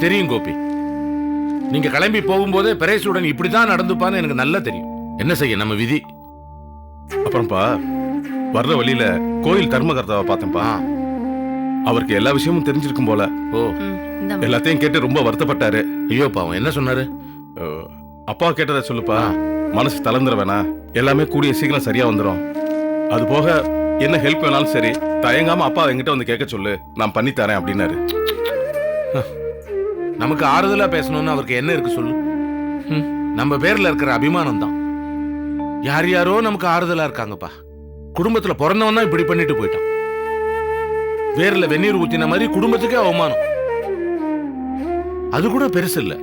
தெரியும் கோபி. நீங்க கிளம்பி போகும்போதே பெரேசுடன் இப்படிதான் நடந்துப்பான்னு எனக்கு நல்லா தெரியும். என்ன செய்ய, நம்ம விதி. அப்புறம்ப்பா வர்ற வழியில கோயில் தர்மகர்த்தாவை பார்த்தேன்ப்பா. அவருக்கு எல்லா விஷயமும் தெரிஞ்சிருக்கும் போல. ஓ, எல்லாத்தையும் கேட்டு ரொம்ப வருத்தப்பட்டாரு. ஐயோ பாவம், என்ன சொன்னாரு? அப்பா கேட்டதை சொல்லுப்பா, மனசு தளர்ந்துட வேணா, எல்லாமே கூடிய சீக்கிரம் சரியா வந்துடும். அது போக என்ன ஹெல்ப் வேணாலும் சரி, தயங்காம அப்பா என்கிட்ட வந்து கேட்க சொல்லு, நான் பண்ணி தரேன் அப்படின்னாரு. நமக்கு ஆறுதலா பேசணும்னு அவருக்கு என்ன இருக்கு சொல்லு? நம்ம பேர்ல இருக்கிற அபிமானம் தான். யார் யாரோ நமக்கு ஆறுதலா இருக்காங்கப்பா. குடும்பத்துல பிறந்தவன் தான் இப்படி பண்ணிட்டு போயிட்டான். வேர்ல வெந்நீர் ஊத்தின மாதிரி குடும்பத்துக்கே அவமானம். அது கூட பெருசு இல்ல,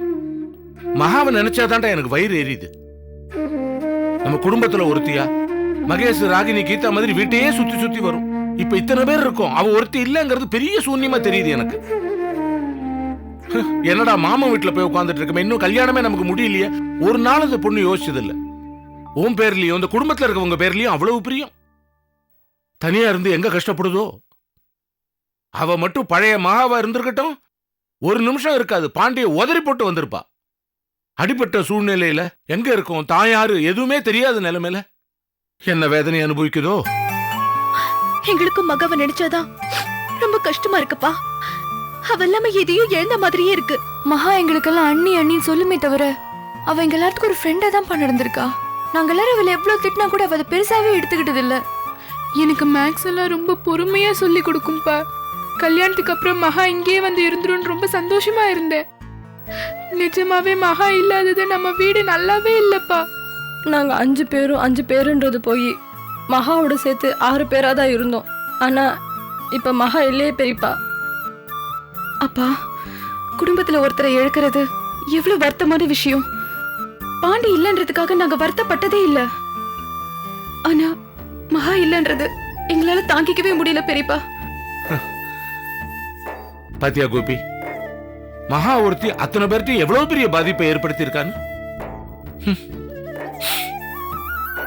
மகாவை நினைச்சாதான்டா எனக்கு வயிறு எரியுது. நம்ம குடும்பத்துல ஒருத்தியா மகேஷ், ராகினி, கீதா மாதிரி வீட்டையே சுத்தி சுத்தி வரும். இப்ப இத்தனை பேர் இருக்கும், அவ ஒருத்தி இல்லங்கிறது பெரிய சூன்யமா தெரியுது எனக்கு. என்னடா மாமா வீட்டுல போய் உட்கார்ந்துட்டு இருக்கமே, இன்னும் கல்யாணமே நமக்கு முடியலையே. ஒரு நாள் அந்த பொண்ணு யோசிச்சது இல்ல. உன் பேர்லயும் இந்த குடும்பத்துல இருக்கவங்க பேர்லயும் அவ்வளவு பிரியம். தனியா இருந்து எங்க கஷ்டப்படுதோ. அவ மட்டும் பழைய மகாவா இருந்திருக்கட்டும், ஒரு நிமிஷம் இருக்காது, பாண்டிய உதறி போட்டு வந்திருப்பா. அடிப்பட்ட சூழ்நிலையில எங்க இருக்கும் தாயாரு எதுவுமே தெரியாத நிலைமையில என்ன வேதனை அனுபவிக்குதோ. எங்களுக்கு மகாவை நினைச்சாதான் ரொம்ப கஷ்டமா இருக்குப்பா. அவ எல்லாமே எதையும் எழுந்த மாதிரியே இருக்கு. மகா எங்களுக்கெல்லாம் அண்ணி அண்ணின்னு சொல்லுமே தவிர அவ எங்க எல்லாத்துக்கும் ஒரு ஃப்ரெண்டா தான் நடந்திருக்கா. நாங்க எல்லாரும் அவளை எவ்வளவு திட்டினா கூட அவ அதை பெருசாவே எடுத்துக்கிட்டது இல்ல. எனக்கு மேக்ஸ் எல்லாம் ரொம்ப பொறுமையா சொல்லி கொடுக்கும்பா. கல்யாணத்துக்கு அப்புறம் மகா இங்கேயே வந்து இருந்துரும் ரொம்ப சந்தோஷமா இருந்தேன். நிஜமாவே மகா இல்லாதது நம்ம வீடு நல்லாவே இல்லப்பா. நாங்க 5 பேரும் 5 பேருன்றது போய் மகாவோட சேர்த்து 6 பேரா தான் இருந்தோம். ஆனா இப்ப மகா இல்லையே பெரியப்பா. அப்பா, குடும்பத்துல ஒருத்தரை இழக்கிறது எவ்வளவு வருத்தமான விஷயம். பாண்டி இல்லன்றதுக்காக நாங்க வருத்தப்பட்டதே இல்ல. ஆனா மகா இல்லன்றது எங்களால தாங்கிக்கவே முடியல பெரியப்பா. பாத்தியா கோபி, மகா ஒருத்தி அத்தனை பேர்த்தையும் எவ்வளவு பெரிய பாதிப்பை ஏற்படுத்தி இருக்கான்னு.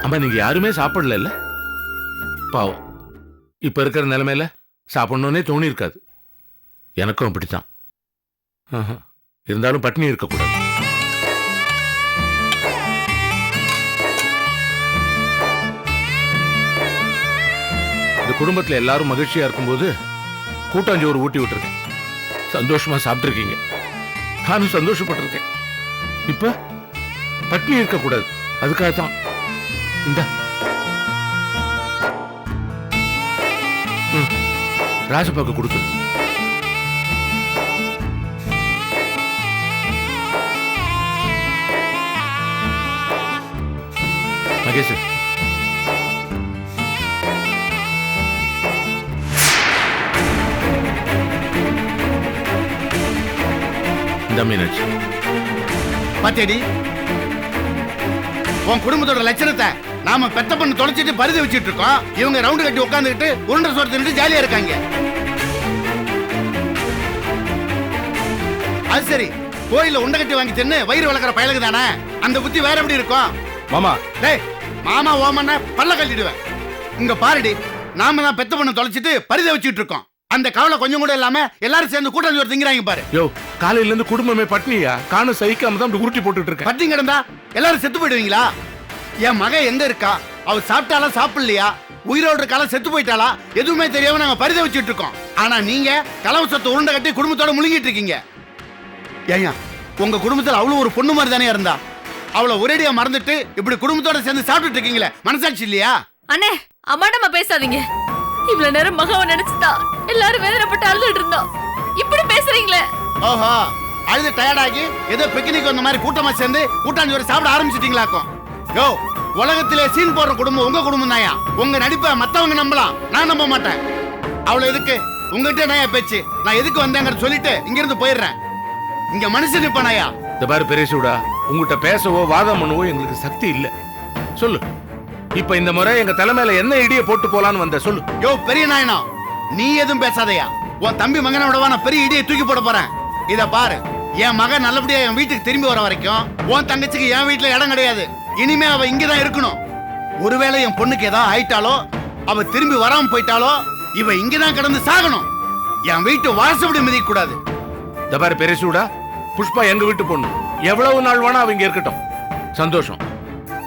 அம்மா, நீங்க யாருமே சாப்பிடல. பாவம், இப்ப இருக்கிற நிலைமையில சாப்பிடணும்னே தோணி இருக்காது. எனக்கும் அப்படித்தான். இருந்தாலும் பட்டினி இருக்கக்கூடாது. இந்த குடும்பத்துல எல்லாரும் மகிழ்ச்சியா இருக்கும்போது கூட்டாஞ்சோறு ஊட்டி விட்டுருக்கேன். சந்தோஷமா சாப்பிட்டு இருக்கீங்க, நானும் சந்தோஷப்பட்டிருக்கேன். இப்ப பட்டினி இருக்கக்கூடாது, அதுக்காகத்தான் இந்த ராஜபாக்கு கொடுத்து. மகேஷ், இந்த மீனாட்சி பாத்தியடி, உன் குடும்பத்தோட லட்சணத்தை நாம பெத்த பண்ணு தொலைச்சிட்டு பரிதை வச்சிட்டு இருக்கோம். இவங்க ரவுண்டு கட்டி உட்காந்துக்கிட்டு உருண்டை சோறு தின்னுட்டு ஜாலியா இருக்காங்க. அது சரி, கோயில உண்டை கட்டி வாங்கி தின்னு வயிறு வளர்க்குற பயலுக்கு தானே அந்த புத்தி வேற எப்படி இருக்கும்? மாமா, டேய் மாமா ஓமன்னா பல்ல கட்டிடுவேன். இங்க பாருடி, நாம தான் பெத்த பண்ணு தொலைச்சிட்டு பரிதை வச்சிட்டு இருக்கோம். அந்த கவலை கொஞ்சம் கூட இல்லாம எல்லாரும் சேர்ந்து கூட்டாஞ்சோறு திங்கிறாங்க பாரு. யோ, காலையில இருந்து குடும்பமே பட்னியா, காணும் சகிக்காம தான் உருட்டி போட்டுட்டு இருக்கேன். பட்டினி கிடந்தா எல்லாரும் செத்து போயிடுவீங்களா? என் மகன் எங்க இருக்கா, அவ சாப்பிட்டாலா சாப்பிடலையா, உயிரோடு இருக்கால செத்து போயிட்டாளா, எதுவுமே தெரியாம நாங்க பரிதை வச்சுட்டு இருக்கோம். ஆனா நீங்க கலவு சொத்தை உருண்டை கட்டி குடும்பத்தோட முழுங்கிட்டு இருக்கீங்க. ஏயா, உங்க குடும்பத்துல அவ்வளவு ஒரு பொண்ணு மாதிரி தானே இருந்தா, அவளை ஒரேடியா மறந்துட்டு இப்படி குடும்பத்தோட சேர்ந்து சாப்பிட்டுட்டு இருக்கீங்களே, மனசாட்சி இல்லையா? அண்ணே, அம்மாடமா பேசாதீங்க. இவ்வளவு நேரம் மகாவை நினைச்சுதா எல்லாரும் வேதனைப்பட்டு அழுதுட்டு இருந்தோம். இப்படி பேசுறீங்களே. ஓஹோ, அழுது டயர்டாகி ஏதோ பிக்னிக் வந்த மாதிரி கூட்டமா சேர்ந்து கூட்டாஞ்சோறு சாப்பிட ஆரம்பிச்சிட்டீங்களாக்கும். யோ, உலகத்திலே சீன் போடுற குடும்பம் உங்க குடும்பம் தாயா. உங்க நடிப்பை மத்தவங்க நம்பலாம், நான் நம்ப மாட்டேன். அவ்வளவு எதுக்கு உங்ககிட்ட நான் பேச்சு, நான் எதுக்கு வந்தேங்கிறத சொல்லிட்டு இங்க இருந்து போயிடுறேன். இங்க மனுஷன் நிப்பானாயா? இந்த பாரு பெரியசூடா, உங்ககிட்ட பேசவோ வாதம் பண்ணவோ எங்களுக்கு சக்தி இல்ல. சொல்லு, இப்ப இந்த முறை எங்க தலைமையில என்ன இடிய போட்டு போலான்னு வந்த சொல்லு. யோ பெரிய நாயனா, நீ எதுவும் பேசாதயா. உன் தம்பி மகனை விடவா நான் பெரிய இடியை தூக்கி போட போறேன். இத பாரு, என் மகன் நல்லபடியா என் வீட்டுக்கு திரும்பி வர வரைக்கும் உன் தங்கச்சிக்கு என் வீட்டுல இடம் கிடையாது. இனிமே அவ இங்கதான் இருக்கணும். ஒருவேளை என் பொண்ணுக்கு ஏதாவது ஆயிட்டாலோ, அவ திரும்பி வராம போயிட்டாலோ, இவ இங்கதான் கிடந்து சாகணும். என் வீட்டு வாசப்படி மிதிக்க கூடாது. இந்த பாரு பெரியசூடா, புஷ்பா எங்க வீட்டு பொண்ணு, எவ்வளவு நாள் வேணா அவங்க இருக்கட்டும், சந்தோஷம்.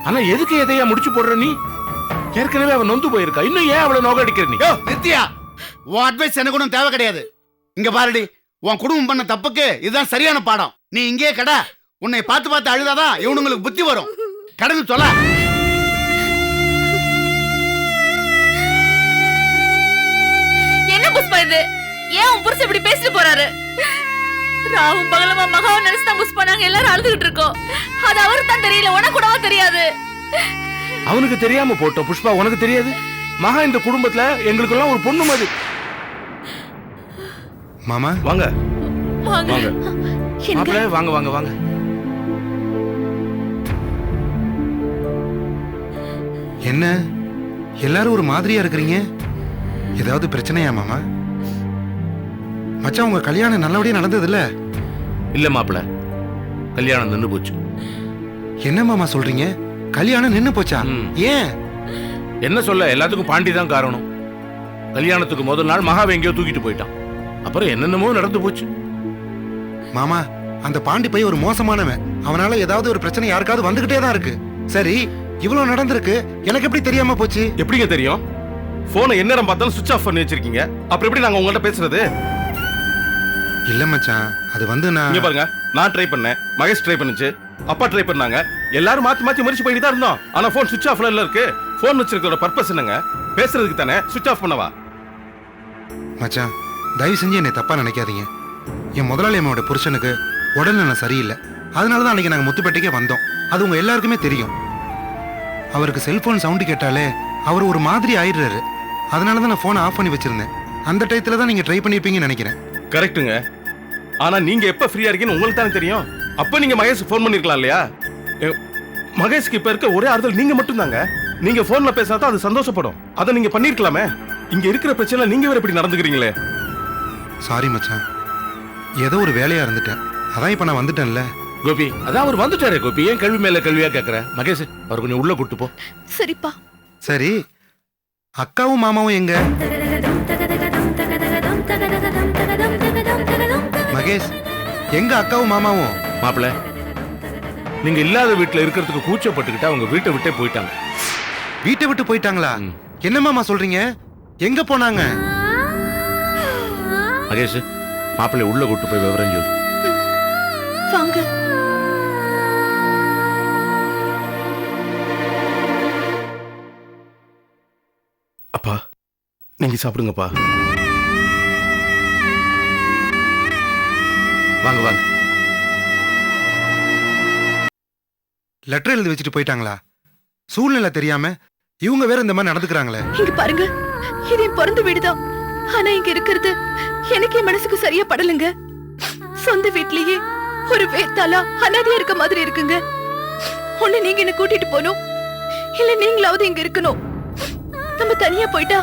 ஆனா எதுக்கு எதையா முடிச்சு போடுற நீ? ஏற்கனவே அவன் நொந்து போயிருக்கா, இன்னும் ஏன் அவளை நோக அடிக்கிற நீ? யோ நித்யா, உன் அட்வைஸ் எனக்கு ஒன்றும் தேவை கிடையாது. இங்க பாருடி, உன் குடும்பம் பண்ண தப்புக்கு இதுதான் சரியான பாடம். நீ இங்கே கடை, உன்னை பார்த்து பார்த்து அழுதாதான் இவனுங்களுக்கு புத்தி வரும். கடந்து தொலை. என்ன புஷ்பா இது? ஏன் உன் புருஷன் இப்படி பேசிட்டு போறாரு? ராவும் பகலமா மகாவை நினைச்சுதான் புஷ்பா நாங்க எல்லாரும் அழுதுகிட்டு இருக்கோம். அது அவருக்கு தான் தெரியல, உனக்கு கூடவா தெரியாது? அவனுக்கு தெரியாம போட்டோம் புஷ்பா, உனக்கு தெரியாது? மகா இந்த குடும்பத்துல எங்களுக்கு எல்லாம் ஒரு பொண்ணு மாதிரி. மாமா வாங்க வாங்க. வாங்க. மாப்பிள்ளை, வாங்க வாங்க வாங்க. என்ன எல்லாரும் ஒரு மாதிரியா இருக்கிறீங்க? ஏதாவது பிரச்சனையா மாமா? மச்சான் உங்க கல்யாணம் நல்லபடியா நடந்ததுல்ல? இல்ல மாப்பிள்ளை, கல்யாணம் நின்னு போச்சு. என்ன மாமா சொல்றீங்க? கல்யாணம் நின்னு போச்சா? ம். ஏன்? என்ன சொல்ல, எல்லாத்துக்கும் பாண்டி தான் காரணம். கல்யாணத்துக்கு முதல் நாள் மகாவை எங்கேயோ தூக்கிட்டு போயிட்டான். அப்புறம் என்னென்னமோ நடந்து போச்சு. மாமா அந்த பாண்டி பையன் ஒரு மோசமானவன். அவனால ஏதாவது ஒரு பிரச்சனை யாருக்காவது வந்துகிட்டே தான் இருக்கு. சரி, இவ்வளவு நடந்திருக்கு, எனக்கு எப்படி தெரியாம போச்சு? எப்படிங்க தெரியும்? போனை எந்நேரம் பார்த்தாலும் சுவிட்ச் ஆஃப் பண்ணி வச்சிருக்கீங்க. அப்புறம் எப்படி நாங்க உங்கள்ட்ட பேசுறது? இல்ல மச்சான், அது வந்து நான் இங்க பாருங்க, நான் ட்ரை பண்ணேன், மகேஷ் ட்ரை பண்ணுச்சு, அப்பா ட்ரை பண்ணாங்க, எல்லாரும் மாத்தி மாத்தி முயற்சி பண்ணிட்டு தான் இருந்தோம். ஆனா போன் சுவிட்ச் ஆஃப்ல இருக்கு. போன் வச்சிருக்கிற பர்பஸ் என்னங்க? பேசுறதுக்கு தானே, சுவிட்ச் ஆஃப் பண்ணவா? மச்சான் தயவு செஞ்சு என்னை தப்பா நினைக்காதீங்க. என் முதலாளி அம்மாவோட புருஷனுக்கு உடல்நல சரியில்லை. அதனால தான் அன்னைக்கு நாங்கள் முத்துப்பேட்டைக்கே வந்தோம். அது உங்க எல்லாருக்குமே தெரியும். அவருக்கு செல்போன் சவுண்டு கேட்டாலே அவர் ஒரு மாதிரி ஆயிடுறாரு. அதனால தான் நான் போனை ஆஃப் பண்ணி வச்சிருந்தேன். அந்த டயத்துல தான் நீங்க ட்ரை பண்ணிருப்பீங்கன்னு நினைக்கிறேன். கரெக்ட்டுங்க. ஆனா நீங்க எப்ப ஃப்ரீயா இருக்கீங்கன்னு உங்களுக்கு தானே தெரியும். அப்ப நீங்க மகேஷ் ஃபோன் பண்ணிருக்கலாம் இல்லையா? மகேஷ்க்கு இப்ப இருக்க ஒரே ஆறுதல் நீங்க மட்டும் தாங்க. நீங்க போன்ல பேசினா தான் அது சந்தோஷப்படும். அதை நீங்க பண்ணிருக்கலாமே. இங்க இருக்கிற பிரச்சனை நீங்க வேற இப்படி நடந்துக்கிறீங்களே. சாரி மச்சான், ஏதோ ஒரு வேலையா இருந்துட்டேன். அதான் இப்ப நான் வந்துட்டேன்ல. கோபி, அதான் அவர் வந்துட்டாரே கோபி, ஏன் கேள்வி மேல கேள்வியா கேக்குற? மகேஷ், அவர் கொஞ்சம் உள்ள கூட்டு போ. சரிப்பா. சரி, அக்காவும் மாமாவும் எங்க? மகேஷ், எங்க அக்காவும் மாமாவும்? மாப்பிள்ளை, நீங்க இல்லாத வீட்டுல இருக்கிறதுக்கு கூச்சப்பட்டுக்கிட்டு அவங்க வீட்டை விட்டே போயிட்டாங்க. வீட்டை விட்டு போயிட்டாங்களா? ம். என்ன மாமா சொல்றீங்க? எங்க போனாங்க? மகேஷ், மாப்பிள்ளை உள்ள கூட்டு போய் விவரம் சொல்லு. வாங்க. அப்பா, நீங்க சாப்பிடுங்கப்பா. வாங்க வாங்க. லெட்டர் எழுதி வச்சுட்டு போயிட்டாங்களா? சூழ்நிலை தெரியாம இவங்க வேற இந்த மாதிரி நடந்துக்கிறாங்களே. இங்க பாருங்க, இது என் பிறந்த வீடுதான். ஆனா இங்க இருக்கிறது எனக்கு என் மனசுக்கு சரியா படலுங்க. சொந்த வீட்லயே ஒரு வேத்தாலா அனாதையா இருக்க மாதிரி இருக்குங்க. ஒண்ணு நீங்க என்ன கூட்டிட்டு போகணும், இல்ல நீங்களாவது இங்க இருக்கணும். நம்ம தனியா போயிட்டா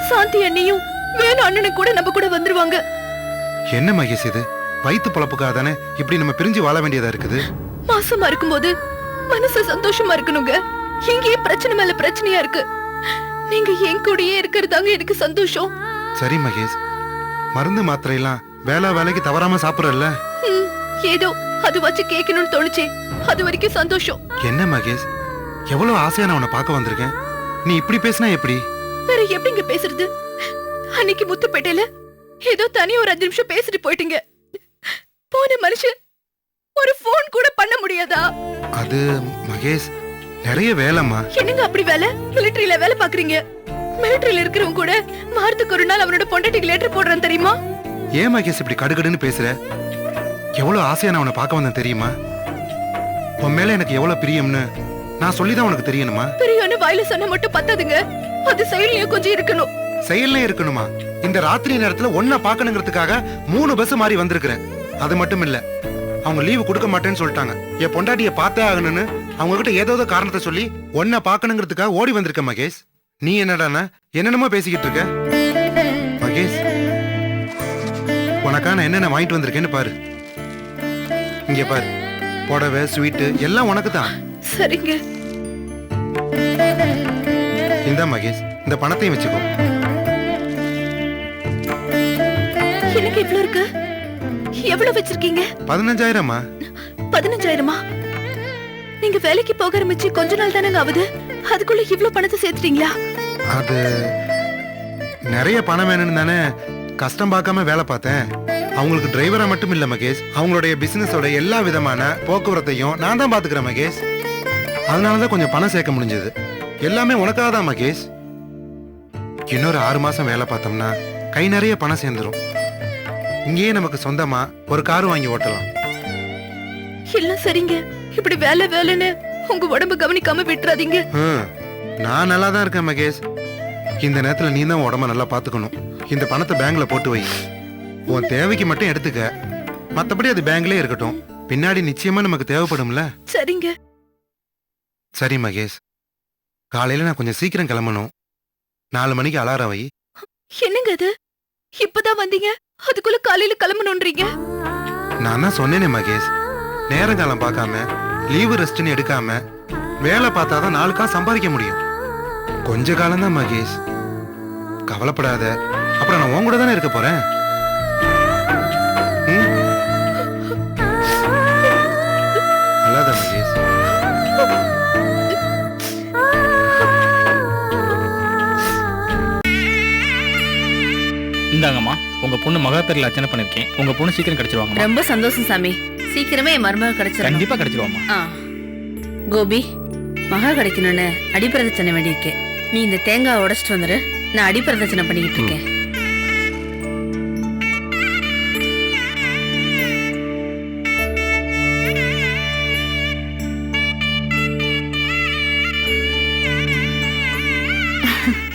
சாந்தி அண்ணியும் வேணு அண்ணனும் கூட நம்ம கூட வந்துருவாங்க. என்ன மகேஷ் இது? வயிற்று பொழப்புக்காக தானே இப்படி நம்ம பிரிஞ்சு வாழ வேண்டியதா இருக்குது. மாசமா இருக்கும்போது மனசு சந்தோஷமா இருக்கணுங்க. இங்கேயே பிரச்சனை மேல பிரச்சனையா இருக்கு. நீங்க என் கூடயே இருக்கிறதாங்க எனக்கு சந்தோஷம். சரி மகேஷ், மருந்து மாத்திரை எல்லாம் வேலைக்கு தவறாம சாப்பிடறல்ல? ம், ஏதோ அது வச்சு கேட்கணும்னு தோணுச்சே, அது வரைக்கும் சந்தோஷம். என்ன மகேஷ், எவ்வளவு ஆசையா நான் உன்னை பார்க்க வந்திருக்கேன். நீ இப்படி பேசினா எப்படி? வேற எப்படிங்க பேசுறது? அன்னைக்கு முத்துப்பேட்டையில ஏதோ தனி ஒரு 5 நிமிஷம் பேசிட்டு போயிட்டீங்க. போன மனுஷன் ஒரு போன் கூட பண்ண முடியாதா? அது மகேஷ், நிறைய வேலைம்மா. என்னங்க அப்படி வேலை? மிலிட்டரியில வேலை பாக்குறீங்க. மிலிட்டரியில இருக்கிறவங்க கூட வாரத்துக்கு ஒரு நாள் அவனோட பொண்டாட்டிக்கு லெட்டர் போடுறான் தெரியுமா? ஏன் மகேஷ் இப்படி கடுகடுன்னு பேசுற? எவ்வளவு ஆசையா நான் உன்னை பார்க்க வந்தேன் தெரியுமா? உன் மேல எனக்கு எவ்வளவு பிரியம்னு நான் சொல்லிதான் உனக்கு தெரியணுமா? பெரியவனு வாயில சொன்ன மட்டும் பத்தாதுங்க, அது செயலையும் கொஞ்சம் இருக்கணும். செயல்ல இருக்கணுமா? இந்த ராத்திரி நேரத்துல ஒன்ன பாக்கணுங்கிறதுக்காக 3 பஸ் மாறி வந்திருக்கிறேன். அது மட்டும் இல்ல, அவங்க லீவு கொடுக்க மாட்டேன்னு சொல்லிட்டாங்க. என் பொண்டாட்டிய பார்த்தே ஆகணும்னு அவங்க கிட்ட ஏதோ காரணத்தை சொல்லி ஒன்ன பாக்கணுங்கிறதுக்காக ஓடி வந்திருக்க மகேஷ். நீ என்னடானா என்னென்னமோ பேசிக்கிட்டு இருக்க? மகேஷ், உனக்கா நான் என்னென்ன வாங்கிட்டு வந்திருக்கேன்னு பாரு. இங்க பாரு, புடவை ஸ்வீட்டு எல்லாம் உனக்கு தான். சரிங்க. இந்தா மகேஷ், இந்த பணத்தையும் வச்சுக்கோ. எனக்கு இவ்ளோ இருக்கு. எவ்வளவு வச்சிருக்கீங்க? 15,000மா. 15,000-மா? நீங்க வேலைக்கு போக ஆரம்பிச்சு கொஞ்ச நாள் தானங்க ஆகுது, அதுக்குள்ள இவ்ளோ பணத்தை சேர்த்துட்டீங்களா? அது நிறைய பணம் வேணும்னு தானே கஷ்டம் பார்க்காம வேலை பார்த்தேன். அவங்களுக்கு டிரைவரா மட்டும் இல்ல மகேஷ், அவங்களுடைய பிசினஸோட எல்லா விதமான போக்குவரத்தையும் நான் தான் பாத்துக்கிறேன் மகேஷ். அதனாலதான் கொஞ்சம் பணம் சேர்க்க முடிஞ்சது. எல்லாமே உனக்காக தான் மகேஷ். இன்னொரு 6 மாசம் வேலை பார்த்தோம்னா கை நிறைய பணம் சேர்ந்துரும். இங்கேயே நமக்கு சொந்தமா ஒரு கார் வாங்கி ஓட்டலாம். எல்லாம் சரிங்க, இப்படி வேலை வேலைன்னு உங்க உடம்பு கவனிக்காம விட்டுறாதீங்க. நான் நல்லா தான் இருக்கேன் மகேஷ். இந்த நேரத்துல நீ தான் உடம்ப நல்லா பாத்துக்கணும். இந்த பணத்தை பேங்க்ல போட்டு வை. உன் தேவைக்கு மட்டும் எடுத்துக்க, மத்தபடி அது பேங்க்லயே இருக்கட்டும். பின்னாடி நிச்சயமா நமக்கு தேவைப்படும்ல. சரிங்க. சரி மகேஷ், காலையில நான் கொஞ்சம் சீக்கிரம் கிளம்பணும். 4 மணிக்கு அலாரம் வை. என்னங்க அது, இப்பதான் வந்தீங்க, அதுக்குள்ள காலையில கிளம்பணும்ன்றீங்க? நான் தான் சொன்னேனே மகேஷ், நேரங்காலம் பார்க்காம லீவு ரெஸ்ட்னு எடுக்காம வேலை பார்த்தாதான் 4 காசு சம்பாதிக்க முடியும். கொஞ்ச காலம் தான் மகேஷ், கவலைப்படாத. அப்புறம் நான் உன் கூட தானே இருக்க போறேன். அல்லாத மகேஷ். இந்தாங்கம்மா, உங்க பொண்ணு மகா பேர்ல அர்ச்சனை பண்ணிருக்கேன். உங்க பொண்ணு சீக்கிரம் கிடைச்சிருவாங்க. ரொம்ப சந்தோஷம் சாமி, சீக்கிரமே என் மருமக கிடைச்சிரும். கண்டிப்பா கிடைச்சிருவாமா. கோபி, மகா கிடைக்கணும்னு அடிப்பிரதட்சணை வேண்டியிருக்கேன். நீ இந்த தேங்காய் உடைச்சிட்டு வந்துரு, நான் அடிப்பிரதட்சணை பண்ணிக்கிட்டு இருக்கேன்.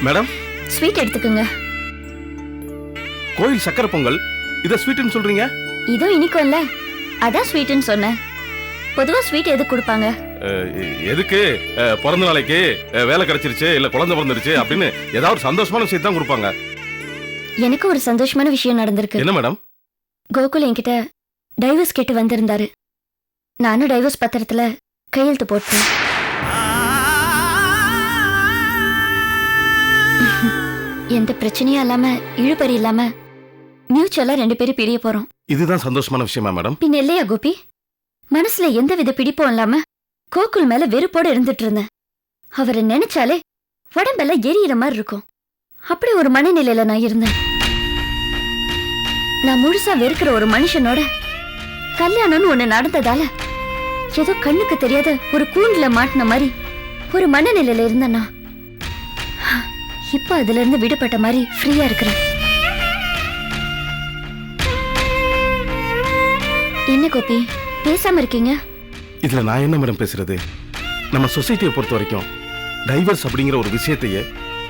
மேடம், ஸ்வீட் எடுத்துக்கோங்க. கோயில் சக்கரை பொங்கல், இத ஸ்வீட்னு சொல்றீங்க? இதோ இனிக்கும் இல்ல, அதான் ஸ்வீட்னு சொன்னேன். பொதுவா ஸ்வீட் எதுக்கு கொடுப்பாங்க? எதுக்கு? பிறந்த நாளைக்கு, வேலை கிடைச்சிருச்சு, இல்ல குழந்தை பிறந்துருச்சு அப்படின்னு ஏதாவது ஒரு சந்தோஷமான விஷயம் தான் கொடுப்பாங்க. எனக்கு ஒரு சந்தோஷமான விஷயம் நடந்திருக்கு. என்ன மேடம்? கோகுல் என்கிட்ட டைவர்ஸ் கேட்டு வந்திருந்தாரு. நானும் டைவர்ஸ் பத்திரத்துல கையெழுத்து போட்டேன். எந்த பிரச்சனையும் இல்லாம, இழுபறி இல்லாம மியூச்சுவலா 2 பேரும் பிரிய போறோம். இதுதான் சந்தோஷமான விஷயமா மேடம்? பின் இல்லையா கோபி? மனசுல எந்த வித பிடிப்பும் இல்லாம கோகுல் மேல வெறுப்போட இருந்துட்டு இருந்தேன். அவரை நினைச்சாலே உடம்பெல்லாம் எரியிற மாதிரி இருக்கும். அப்படி ஒரு மனநிலையில நான் இருந்தேன். நான் முழுசா வெறுக்கிற ஒரு மனுஷனோட கல்யாணம்னு ஒண்ணு நடந்ததால ஏதோ கண்ணுக்கு தெரியாத ஒரு கூண்டுல மாட்டின மாதிரி ஒரு மனநிலையில இருந்தேன்னா, இப்ப அதுல இருந்து விடுபட்ட மாதிரி ஃப்ரீயா இருக்கிறேன். என்ன கோபி, பேசாம இருக்கீங்க? இதுல நான் என்ன மேடம் பேசுறது? நம்ம சொசைட்டியை பொறுத்த வரைக்கும் டைவர்ஸ் அப்படிங்கிற ஒரு விஷயத்தையே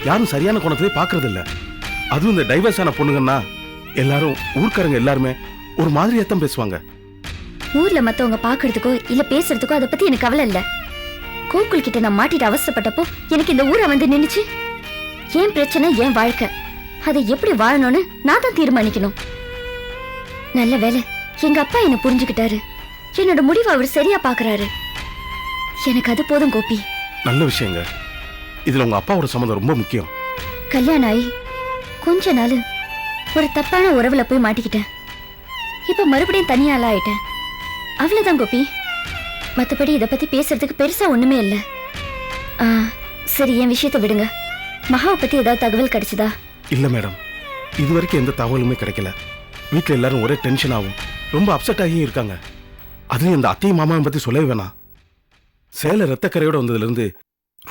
யாரும் சரியான கோணத்திலே பாக்குறது இல்ல. அதுவும் இந்த டைவர்ஸ் ஆன பொண்ணுங்கன்னா எல்லாரும், ஊர்க்காரங்க எல்லாருமே ஒரு மாதிரியாத்தான் பேசுவாங்க. ஊர்ல மத்தவங்க பாக்குறதுக்கோ இல்ல பேசுறதுக்கோ அதை பத்தி எனக்கு கவலை இல்ல. கோகுல் கிட்ட நான் மாட்டிட்டு அவசரப்பட்டப்போ எனக்கு இந்த ஊரை வந்து நின்னுச்சு. ஏன் பிரச்சனை, ஏன் வாழ்க்கை, அதை எப்படி வாழணும்னு நான் தான் தீர்மானிக்கணும். நல்ல வேலை எங்க அப்பா என்ன புரிஞ்சுக்கிட்டாரு. என்னோட முடிவை அவர் சரியா பாக்குறாரு. எனக்கு அது போதும் கோபி. நல்ல விஷயங்க. இதுல உங்க அப்பாவோட சம்மதம் ரொம்ப முக்கியம். கல்யாணம் ஆகி கொஞ்ச நாள் ஒரு தப்பான உறவுல போய் மாட்டிக்கிட்டேன். இப்ப மறுபடியும் தனியால ஆயிட்டேன். அவ்வளவுதான் கோபி. மத்தபடி இத பத்தி பேசுறதுக்கு பெருசா ஒண்ணுமே இல்ல. சரி, என் விஷயத்தை விடுங்க. மகாவை பத்தி ஏதாவது தகவல் கிடைச்சதா? இல்ல மேடம், இது வரைக்கும் எந்த தகவலுமே கிடைக்கல. வீட்டுல எல்லாரும் ஒரே டென்ஷன் ஆகும், ரொம்ப அப்செட் ஆகியும் இருக்காங்க. அதுவும் இந்த அத்தையும் மாமாவை பத்தி சொல்லவே வேணாம். சேலை ரத்தக்கரையோட வந்ததுல இருந்து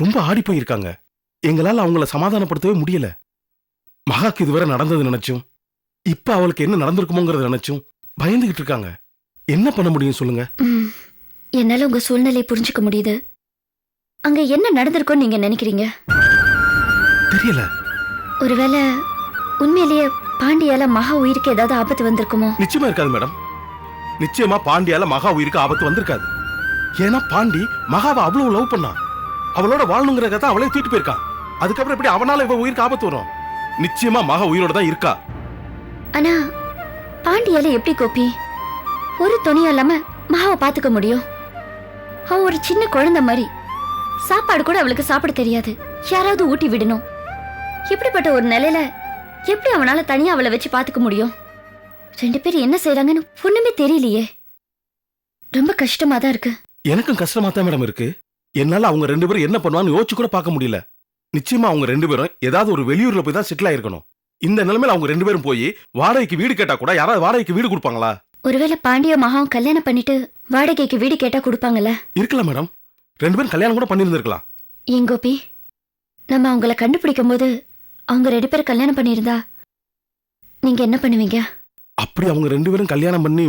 ரொம்ப ஆடி போயிருக்காங்க. எங்களால அவங்கள சமாதானப்படுத்தவே முடியல. மகாக்கு இதுவரை நடந்தது நினைச்சும், இப்ப அவளுக்கு என்ன நடந்திருக்குமோங்கிறத நினைச்சும் பயந்துகிட்டு இருக்காங்க. என்ன பண்ண முடியும் சொல்லுங்க? என்னால உங்க சூழ்நிலையை புரிஞ்சுக்க முடியுது. அங்க என்ன நடந்திருக்கும்னு நீங்க நினைக்கிறீங்க? தெரியல. ஒருவேளை உண்மையிலேயே பாண்டியால மகா உயிருக்கு ஏதாவது ஆபத்து வந்திருக்குமோ? நிச்சயமா இருக்காது மேடம். நிச்சயமா பாண்டியால மகா உயிருக்கு ஆபத்து வந்திருக்காது. ஏன்னா பாண்டி மகாவை அவ்வளவு லவ் பண்ணா. அவளோட வாழணுங்கிறத அவளே தூக்கிட்டு போயிருக்கான். அதுக்கப்புறம் எப்படி அவனால இவ உயிருக்கு ஆபத்து வரும்? நிச்சயமா மகா உயிரோட தான் இருக்கா. ஆனா பாண்டியால எப்படி கோபி ஒரு துணியும் இல்லாம மகாவை பாத்துக்க முடியும்? அவ ஒரு சின்ன குழந்தை மாதிரி. சாப்பாடு கூட அவளுக்கு சாப்பிட தெரியாது. யாராவது ஊட்டி விடணும். இப்படிப்பட்ட ஒரு நிலையில எப்படி அவனால தனியா அவளை வச்சு பாத்துக்க முடியும்? 2 பேர் என்ன செய்றாங்கன்னு ஒண்ணுமே தெரியலையே. ரொம்ப கஷ்டமா தான் இருக்கு. எனக்கும் கஷ்டமா தான் மேடம் இருக்கு. என்னால அவங்க 2 பேரும் என்ன பண்ணுவான்னு யோசிச்சு கூட பார்க்க முடியல. நிச்சயமா அவங்க 2 பேரும் ஏதாவது ஒரு வெளியூர்ல போய் தான் செட்டில் ஆயிருக்கணும். இந்த நிலைமையில அவங்க 2 பேரும் போய் வாடகைக்கு வீடு கேட்டா கூட யாராவது வாடகைக்கு வீடு கொடுப்பாங்களா? ஒருவேளை பாண்டிய மகாவும் கல்யாணம் பண்ணிட்டு வாடகைக்கு வீடு கேட்டா கொடுப்பாங்கல்ல? இருக்கலாம் மேடம். 2 பேரும் கல்யாணம் கூட பண்ணியிருந்திருக்கலாம். ஏன் கோபி, நம்ம அவங்கள கண்டுபிடிக்கும் போது அவங்க 2 பேரும் கல்யாணம் பண்ணியிருந்தா நீங்க என்ன பண்ணுவீங்க? அப்படி அவங்க 2 பேரும் கல்யாணம் பண்ணி